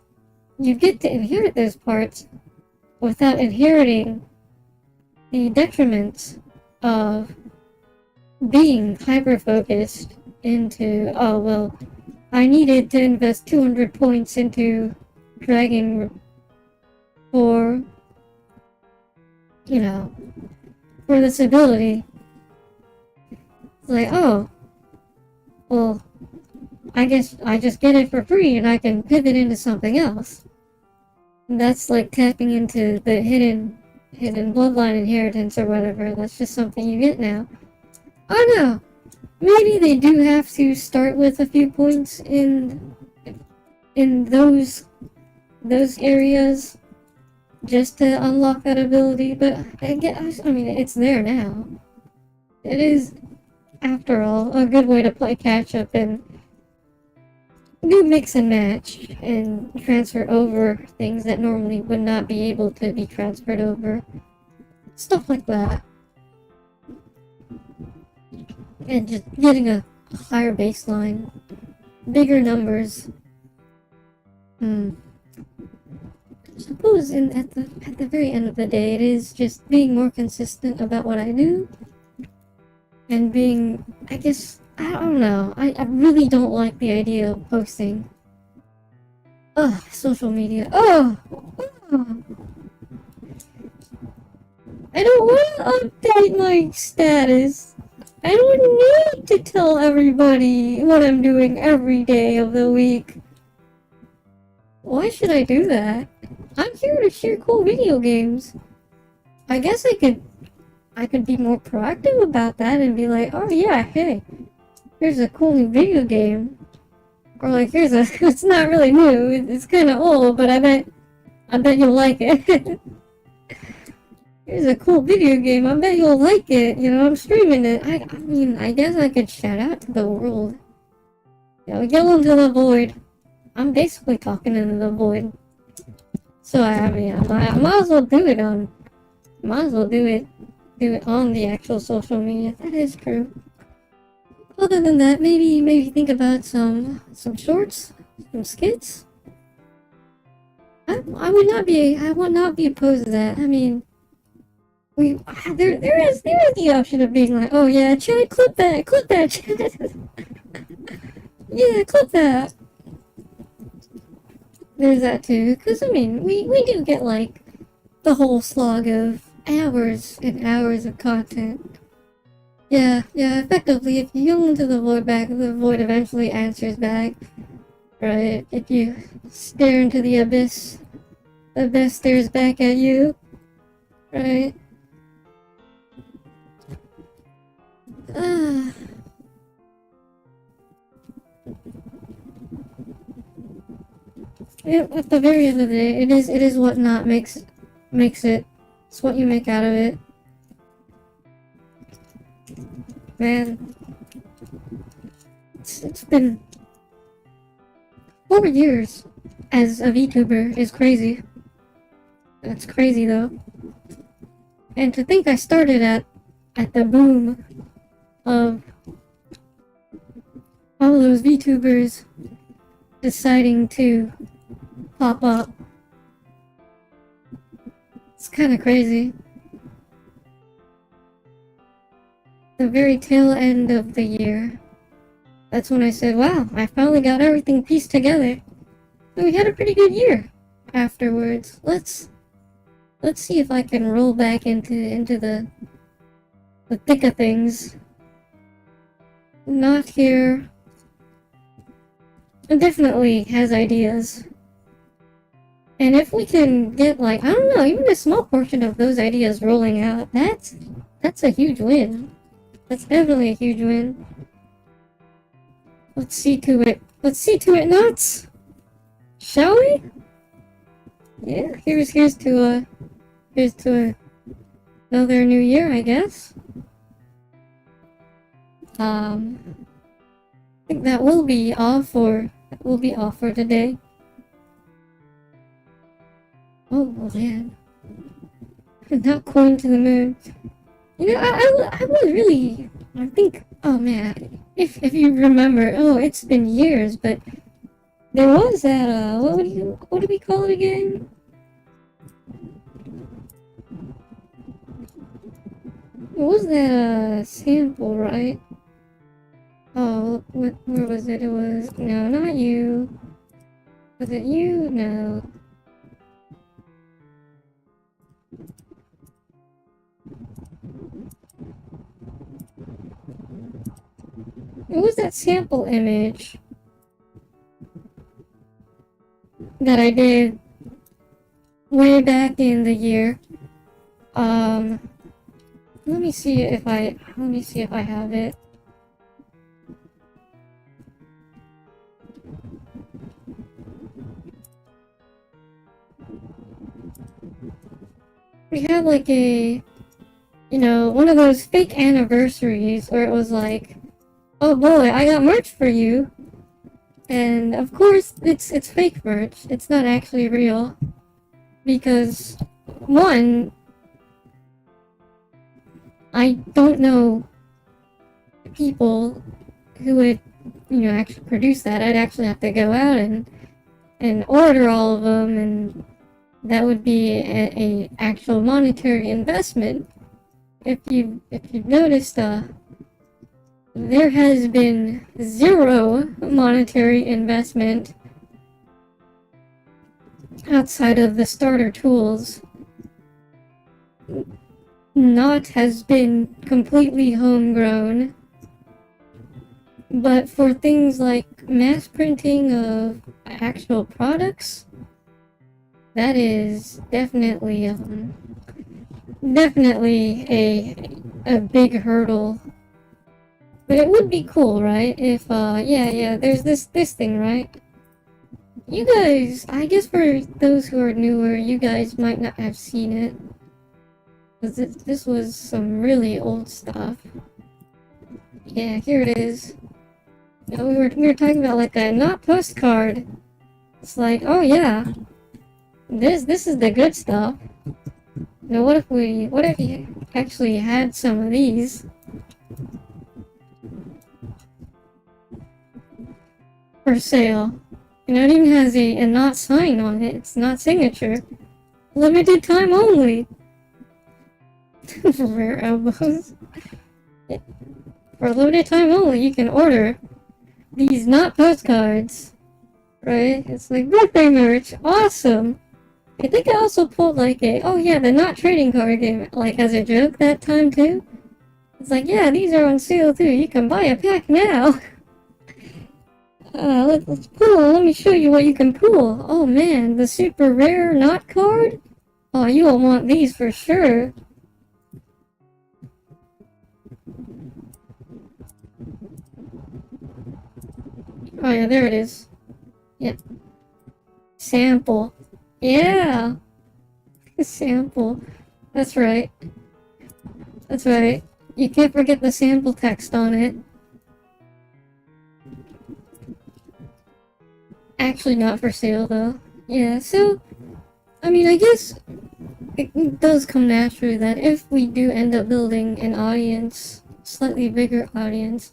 you get to inherit those parts without inheriting the detriments of being hyper-focused into, oh, well, I needed to invest 200 points into Dragon for, for this ability. It's like, oh, well, I guess I just get it for free and I can pivot into something else. And that's like tapping into the hidden bloodline inheritance or whatever. That's just something you get now. Oh no! Maybe they do have to start with a few points in those areas just to unlock that ability, but I mean, it's there now. It is, after all, a good way to play catch up and do mix and match and transfer over things that normally would not be able to be transferred over. Stuff like that. And just getting a higher baseline. Bigger numbers. I suppose at the very end of the day, it is just being more consistent about what I do. And being, I guess, I don't know. I really don't like the idea of posting. Ugh, social media. Ugh! I don't want to update my status. I don't need to tell everybody what I'm doing every day of the week. Why should I do that? I'm here to share cool video games. I guess I could be more proactive about that and be like, oh yeah, hey, here's a cool new video game. Or like, it's not really new, it's kind of old, but I bet you'll like it. Here's a cool video game, I bet you'll like it, I'm streaming it. I mean, I guess I could shout out to the world. Yell into the void. I'm basically talking into the void. So, I mean, I might as well do it on the actual social media. That is true. Other than that, maybe think about some shorts, some skits. I would not be opposed to that. I mean, there is the option of being like, oh yeah, Chad, clip that, Chad. Yeah, clip that. There's that too, because I mean, we do get like the whole slog of hours and hours of content. Yeah, effectively, if you yell into the void back, the void eventually answers back. Right? If you stare into the abyss stares back at you. Right? At the very end of the day, it is what not makes it. It's what you make out of it. Man, it's been 4 years as a VTuber is crazy. That's crazy though. And to think I started at the boom of all those VTubers deciding to pop up. It's kind of crazy. The very tail end of the year. That's when I said, wow, I finally got everything pieced together. And we had a pretty good year afterwards. Let's see if I can roll back into the thick of things. Not here. It definitely has ideas. And if we can get, like, I don't know, even a small portion of those ideas rolling out, that's a huge win. That's definitely a huge win. Let's see to it. Let's see to it, nuts! Shall we? Yeah, here's to another new year, I guess. I think that will be all for today. Oh man, not going to the moon. You know, I was really, I think, oh man, if you remember, oh, it's been years, but there was that, what do we call it again? It was that, sample, right? Oh, where was it? It was, no, not you. Was it you? No. It was that sample image that I did way back in the year. Let me see if I have it. We had like a, you know, one of those fake anniversaries where it was like, oh boy, I got merch for you. And of course, it's fake merch. It's not actually real. Because, one, I don't know people who would, you know, actually produce that. I'd actually have to go out and order all of them, and that would be a actual monetary investment. If you've noticed, there has been zero monetary investment outside of the starter tools. Nootte has been completely homegrown, but for things like mass printing of actual products, that is definitely a big hurdle. But it would be cool, right? If yeah, there's this thing, right? You guys, I guess for those who are newer, you guys might not have seen it. Because this was some really old stuff. Yeah, here it is. You know, we were talking about like a not postcard. It's like, oh yeah, this is the good stuff. Now what if you actually had some of these? For sale. You know, it even has a not sign on it. It's not signature. Limited time only. Rare elbows. For a limited time only, you can order these not postcards. Right? It's like birthday merch. Awesome. I think I also pulled like a, oh yeah, the not trading card game, like as a joke that time too. It's like, yeah, these are on sale too. You can buy a pack now. Let's pull. Let me show you what you can pull. Oh man, the super rare not card? Oh, you will want these for sure. Oh yeah, there it is. Yep. Sample. Yeah! Sample. That's right. That's right. You can't forget the sample text on it. Actually not for sale though. Yeah, so, I mean, I guess it does come naturally that if we do end up building an audience, slightly bigger audience,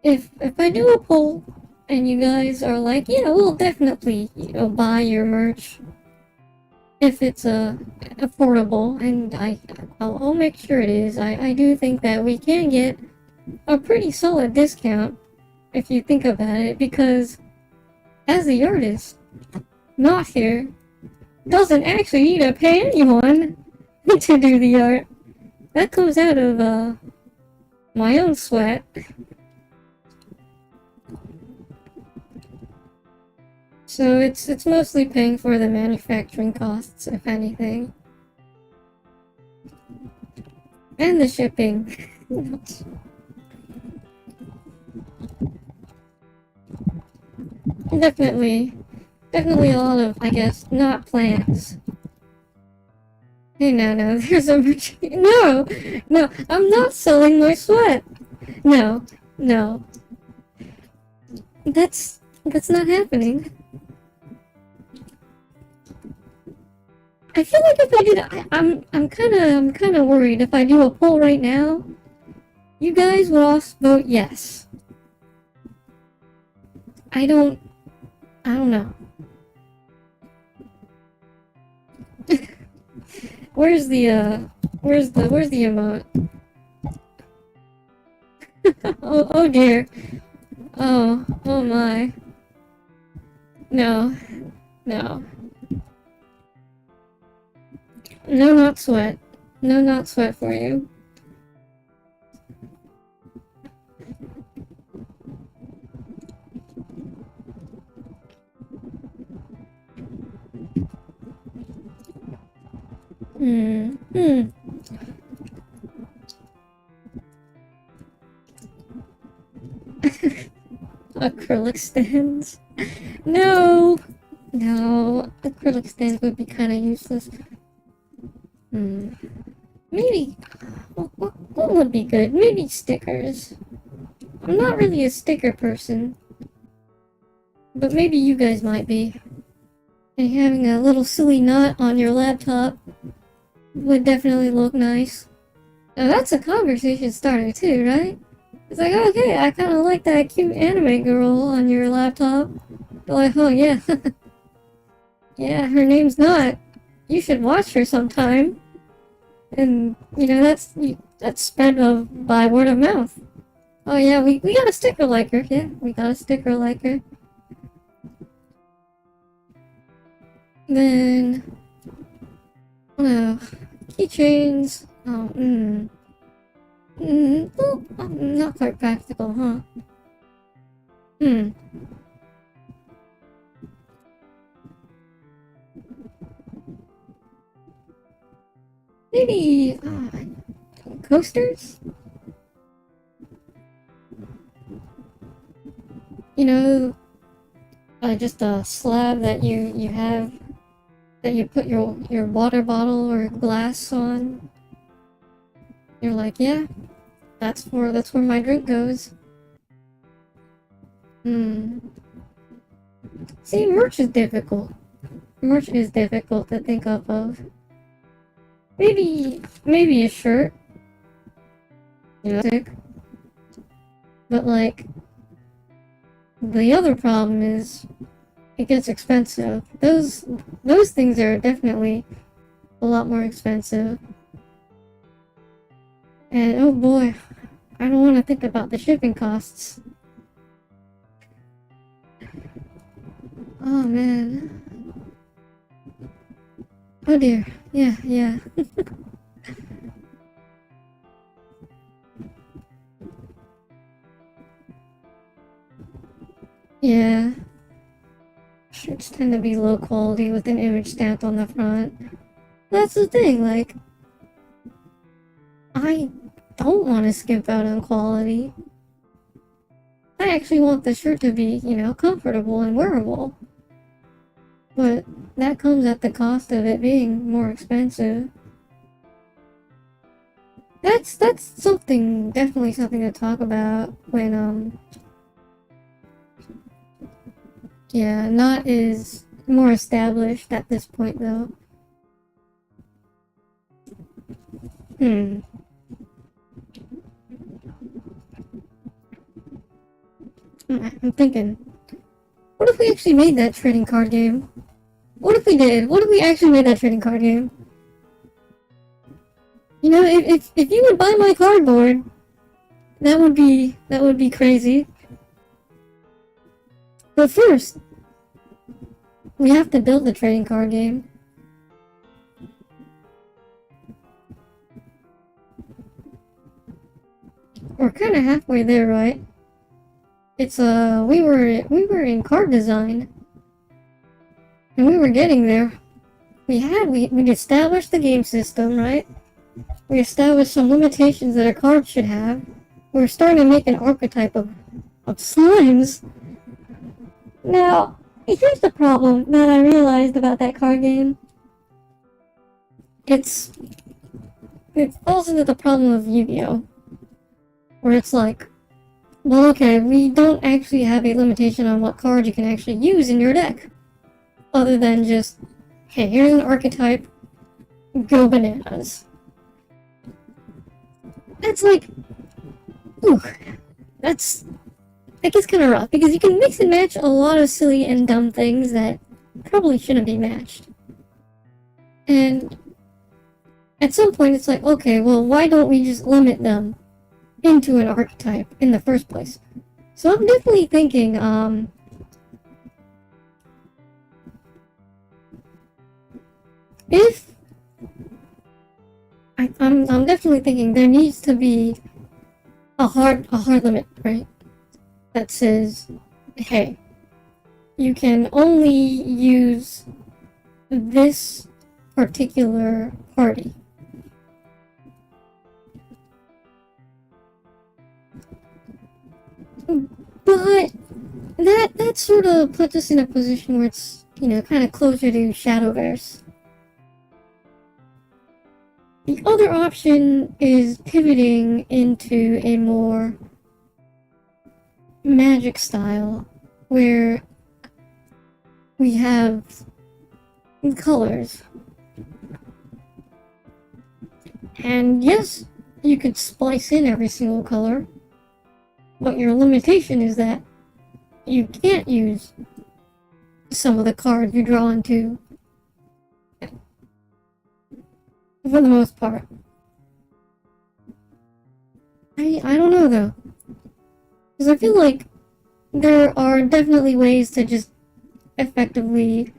if I do a poll and you guys are like, yeah, we'll definitely, buy your merch if it's affordable, and I'll make sure it is. I do think that we can get a pretty solid discount if you think about it, because as the artist, not here, doesn't actually need to pay anyone to do the art. That comes out of my own sweat. So it's mostly paying for the manufacturing costs, if anything. And the shipping. Definitely a lot of, I guess, not plans. Hey, no, there's a no, I'm not selling my sweat. No, that's not happening. I feel like if I did, I'm kind of worried. If I do a poll right now, you guys will all vote yes. I don't know. Where's the emote? oh dear. Oh my. No. No, not sweat. No, not sweat for you. Acrylic stands? No! Acrylic stands would be kind of useless. Maybe... What would be good? Maybe stickers. I'm not really a sticker person. But maybe you guys might be. And having a little silly knot on your laptop would definitely look nice. Now that's a conversation starter too, right? It's like, okay, I kind of like that cute anime girl on your laptop. But like, oh yeah, yeah, her name's Not. You should watch her sometime. And that's spread by word of mouth. Oh yeah, we got a sticker like her. Yeah, we got a sticker like her. Then, keychains. Well, not quite practical, huh? Maybe, coasters? Just a slab that you have, that you put your water bottle or glass on. You're like, yeah, that's where my drink goes. See, merch is difficult. Merch is difficult to think of. Maybe a shirt. Sick. But like, the other problem is, it gets expensive. Those things are definitely a lot more expensive. And oh boy, I don't want to think about the shipping costs. Oh man. Oh dear. Yeah. Yeah. Shirts tend to be low quality with an image stamped on the front. That's the thing, like, I don't want to skimp out on quality. I actually want the shirt to be, comfortable and wearable. But that comes at the cost of it being more expensive. That's definitely something to talk about when, yeah, Not is more established at this point, though. I'm thinking, What if we actually made that trading card game? What if we did? What if we actually made that trading card game? You know, if you would buy my cardboard, that would be crazy. But first, we have to build the trading card game. We're kind of halfway there, right? It's we were in card design, and we were getting there. We established the game system, right? We established some limitations that a card should have. We're starting to make an archetype of slimes. Now, here's the problem that I realized about that card game. It falls into the problem of Yu-Gi-Oh! Where it's like, well, okay, we don't actually have a limitation on what card you can actually use in your deck. Other than just, hey, here's an archetype, go bananas. That's like, ooh, that gets kind of rough, because you can mix and match a lot of silly and dumb things that probably shouldn't be matched. And at some point it's like, okay, well, why don't we just limit them into an archetype in the first place? So I'm definitely thinking, I'm definitely thinking there needs to be a hard limit, right? That says, hey, you can only use this particular party. But that sort of puts us in a position where it's, you know, kind of closer to Shadowverse. The other option is pivoting into a more Magic style, where we have colors. And yes, you could splice in every single color, but your limitation is that you can't use some of the cards you draw into, for the most part. I don't know though. Because I feel like there are definitely ways to just effectively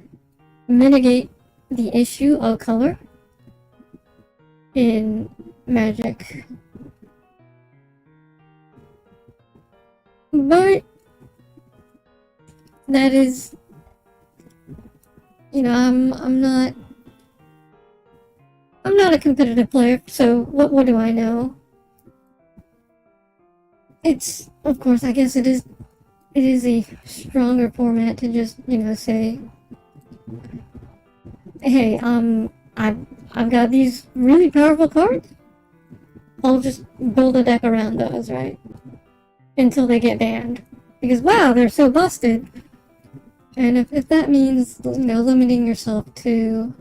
mitigate the issue of color in Magic. But that is, you know, I'm not a competitive player, so what do I know? It's, of course, I guess it is a stronger format to just, you know, say, hey, I've got these really powerful cards. I'll just build a deck around those, right? Until they get banned. Because, wow, they're so busted. And if that means, you know, limiting yourself to...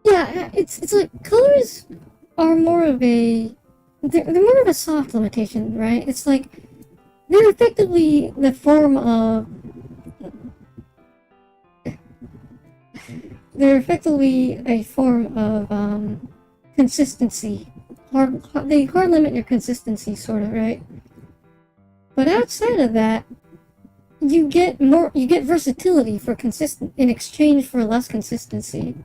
Yeah, it's like, colors are more of a... They're more of a soft limitation, right? It's like, they're effectively the form of... They're effectively a form of, consistency. They hard limit your consistency, sort of, right? But outside of that, you get versatility for in exchange for less consistency.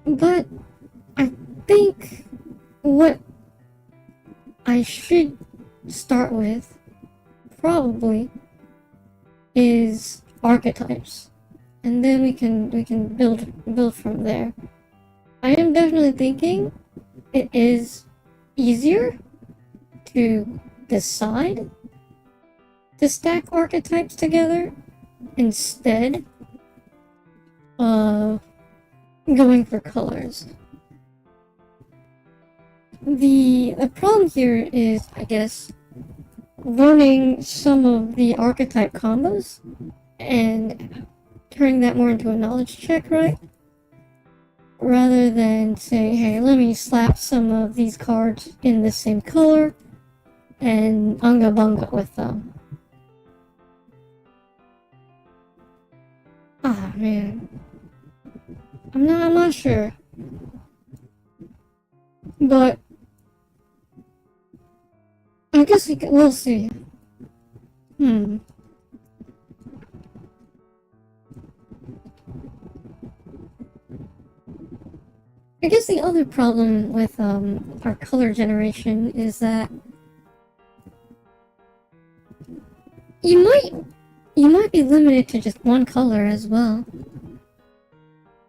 But I think what I should start with, probably, is archetypes, and then we can build from there. I am definitely thinking it is easier to decide to stack archetypes together instead of going for colors. The problem here is, I guess, learning some of the archetype combos and turning that more into a knowledge check, right? rather than say, hey, let me slap some of these cards in the same color and unga bunga with them. Ah, man. I'm not sure. But I guess we'll see. I guess the other problem with our color generation is that you might be limited to just one color as well.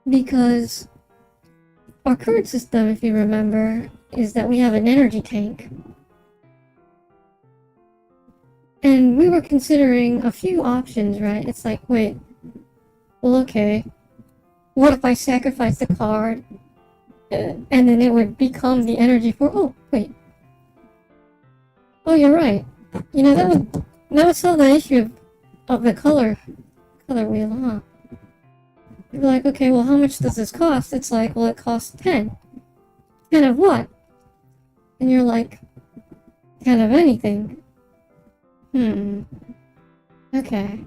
Because our current system, if you remember, is that we have an energy tank. And we were considering a few options, right? It's like, wait, well, okay, what if I sacrifice the card, and then it would become the energy for, oh, wait. Oh, you're right. You know, that would solve the issue of the color wheel, huh? You're like, okay, well, how much does this cost? It's like, well, it costs 10. 10 of what? And you're like, 10 of anything. Okay.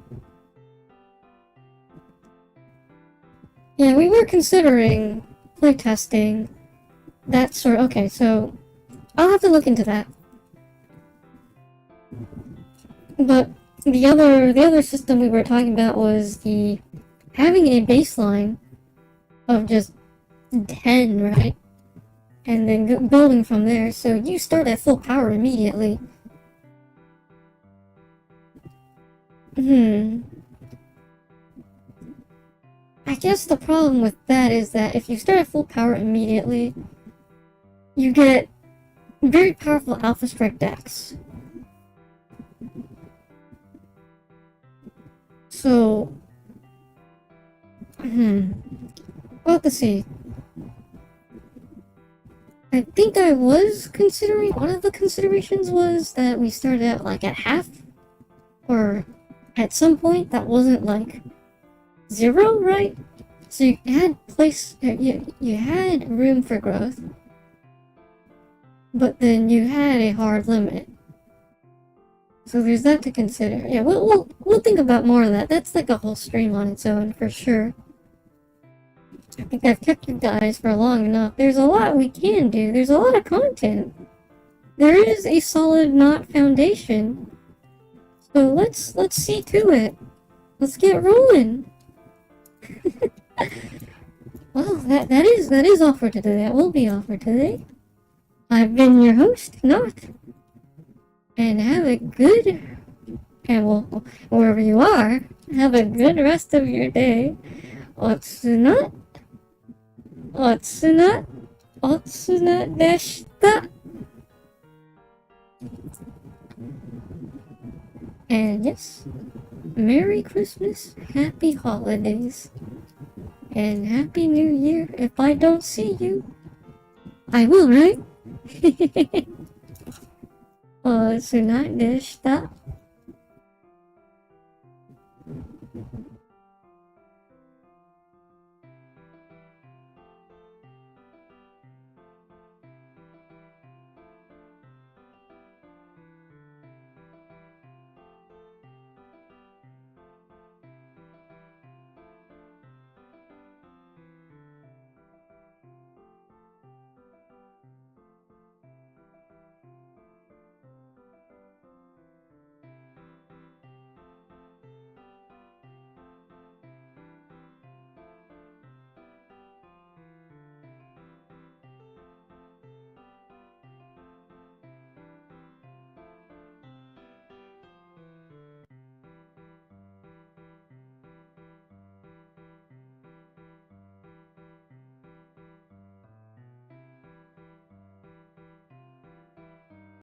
Yeah, we were considering playtesting that sort. Okay, so I'll have to look into that. But the other system we were talking about was having a baseline of just 10, right? And then building from there, so you start at full power immediately. I guess the problem with that is that if you start at full power immediately, you get very powerful Alpha Strike decks. So, we'll have to see. I think I was considering, one of the considerations was that we started out like at half, or at some point that wasn't like 0, right? So you had you had room for growth, but then you had a hard limit. So there's that to consider. Yeah, we'll think about more of that. That's like a whole stream on its own for sure. I think I've kept you guys for long enough. There's a lot we can do. There's a lot of content. There is a solid knot foundation. So let's see to it. Let's get rolling. Well, that is all for today. That will be all for today. I've been your host, Notte. And have a good, and well, wherever you are, have a good rest of your day. Nooootttte. Nooootttte. And yes, Merry Christmas, Happy Holidays, and Happy New Year. If I don't see you, I will, right? Nooootttte.